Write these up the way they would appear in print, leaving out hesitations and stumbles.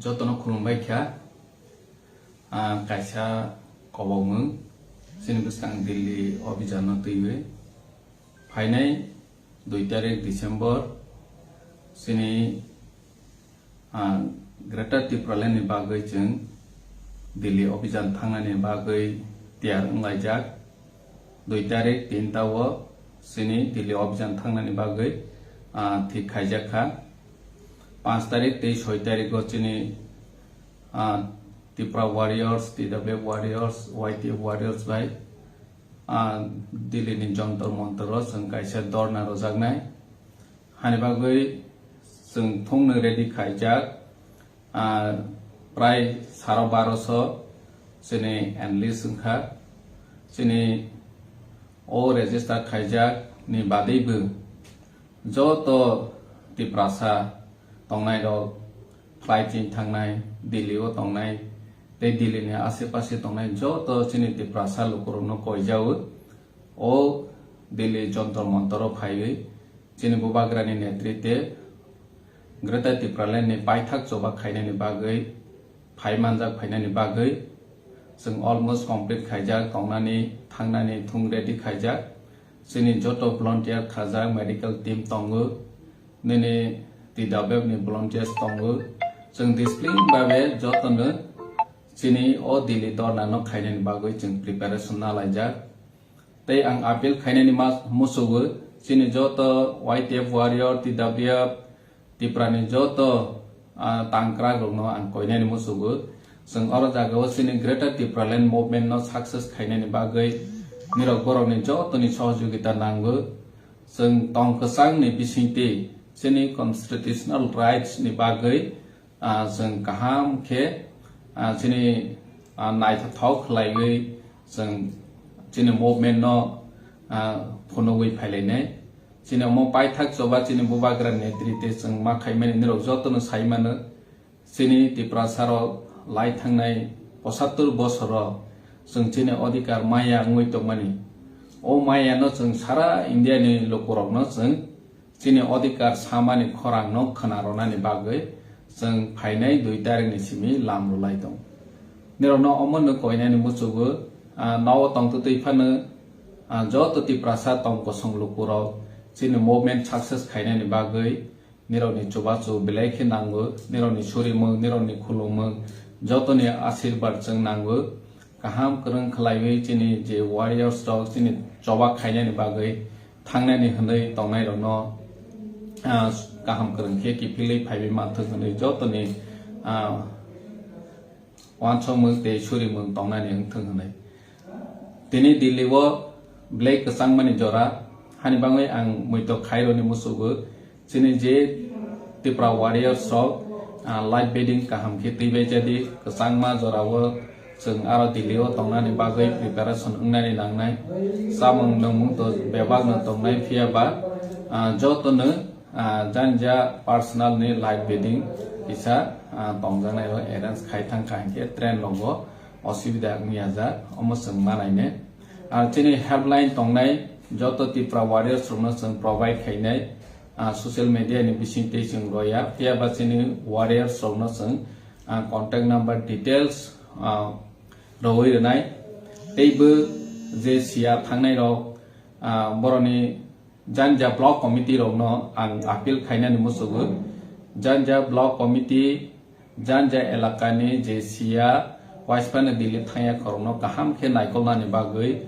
Jotono Kurumbaikha, Kaisa Kobong, Sinibusang Dehli Abhiyanni Tiwe, Painai, 2 tarik Desember, Sini Greta Tipralen Bagwi Jeng, Dehli Abhiyanni Thangani Bagwi Tiar Ngajak, 2 tarik 3 tawa, Sini Dehli Abhiyanni Thangani Bagwi Kwcharkha, 5 tarik 6 tarik Sini Tipra Warriors, TW Warriors, YTF Warriors by Dehli ni Jontor Monteros, and Kaisa Dorna Rosagnai, Hanibagui, Sung Tung Ready Kwcharkha, Prai Sarabaroso, Sini and Lisungha, Sini O Register Kwcharkha ni Badibu, Joto Tiprasa, Tongnai Dog, Flight in Tangnai, Dehli O Tongnai. They deal in Asipasi Tonai Joto Chiniti Prasa Lukurogno Koikha O Dehli Jontor Montoro Highway Chinibubagrani Netrite Greta Tipralen Paithak Soba Kainani Bagwi Paimanjak Painani Bagwi Sung almost complete Kwcharkha Tongnani Tangnani Tung Ready Kwcharkha Sini Joto volunteer Kwcharkha medical team Tongu Nini TW ni volunteers Tongu Sung displaying Babe Joto Sini o Dehli Dorna no Kainani Bagwi Jeng preparation na laijak. Tei ang appeal Kainani musugu Sini Joto YTF Warrior TW Tiprani Joto Tangkra Gogno ang Koinani musugu Seng oro jagawa Sini Greater Tipraland movement no success Kainani Bagwi Nirok borok ni Joto ni sohjogita nanggu Seng tong kesang ni bisingti Sini constitutional rights ni Bagwi Seng kaham ke Sini Night Talk like some Sini movement no Punowi Palene, Sini Mo Paithak Soba Sini Bubagra Netrite, some Makaiman in the Rosoton Simon, Sini Tiprasaro, Light Hangnai, Posatur Bosoro, some Sini Odikar Maya Muito money. O Maya no some Sara Indian Lukurogno, Sini Odikar Samani Korang no Kanarona Bagwe. Seng Painai 2 tarik ni simi lam rulai tong. Nero no omon no koinani musugu nawa tong tuti pana Joto Tiprasa tong kosong Lukurog Sini movement success kainani bagui Nero ni chubasu bilai ke nangu Nero ni surimu Nero ni khulumu Joto ni asirbat seng nangu Kaham kereng khalaiwi Sini je warriors dog Sini coba kainani bagui Tangnani hendai tongnai no Kaham kereng ke kipilih paybi matuk ni joto ni wancho mung te suri mung tongna ni engtheng ni tini Dehli wo black kesang mani jora hani bangwe ang muito khairo ni musugu sini je Tipra warriors so light bedding kaham ke tibe jadi kesang ma jora wo seng aro Dehli wo tongna ni bagui preparation ungna ni nangnai samung nangmung to bebag na tongnai phia ba joto ne Janja personal ni light bedding isa tongjana yo errands khaithang kahke train logo osibida miaja omosung manai ne chini helpline tongnai joto Tipra warriors romno sung provide khainai social media ni bisingte sung roya pia ba chini warriors romno sung contact number details roi renai teibu je sia thangnai ro boroni Janja block committee romno ang appeal khainani musugu Janja block committee Janja elakani je sia Waispan Dehli thaya korno kaham khe naikolna ni bagui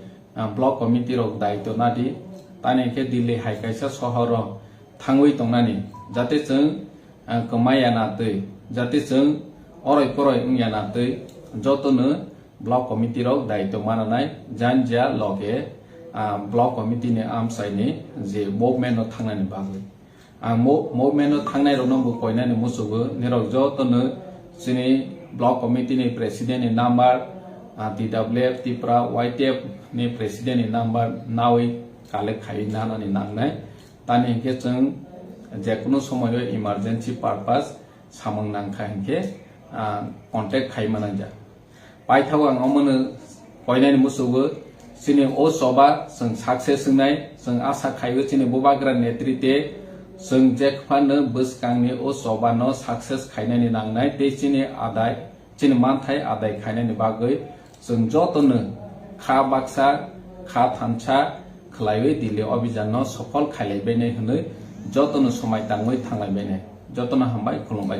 block committee rok daito nadi tani ke Dehli haikaisa sohor thangui tongnani jate chung kemaya na tei jate chung oroi poroi ungya na tei joto no block committee rok daito mananai Janja loge block committee ni amsai ni je movement no thangnani bagui movement no thangnai rono bu koinani musugu nirok joto no sini block committee ni president ni number TWF Tipra YTF ni president ni number nawi kale khai nana ni nangnai tani ke chung je kuno somoyo emergency purpose samang nangkha hinke contact khai mananja paithawa ngomone koinani musugu Sini o soba seng success nai seng asa khayu sini bubagra netrite जों जेखफानो बोसकांनि ओ सबानो success खायनायनि नांनाय तेचिनि आदाय चिनि मानथाय आदाय खायनायनि बागै जों जतनो खा बाक्सा खा थानसा खलायवे दिल्ली अभियान सफल खायलायबायनाय होनो जतनो समाय दांमै थांलायबायनाय जतनो हामबाय खुलुमबाय।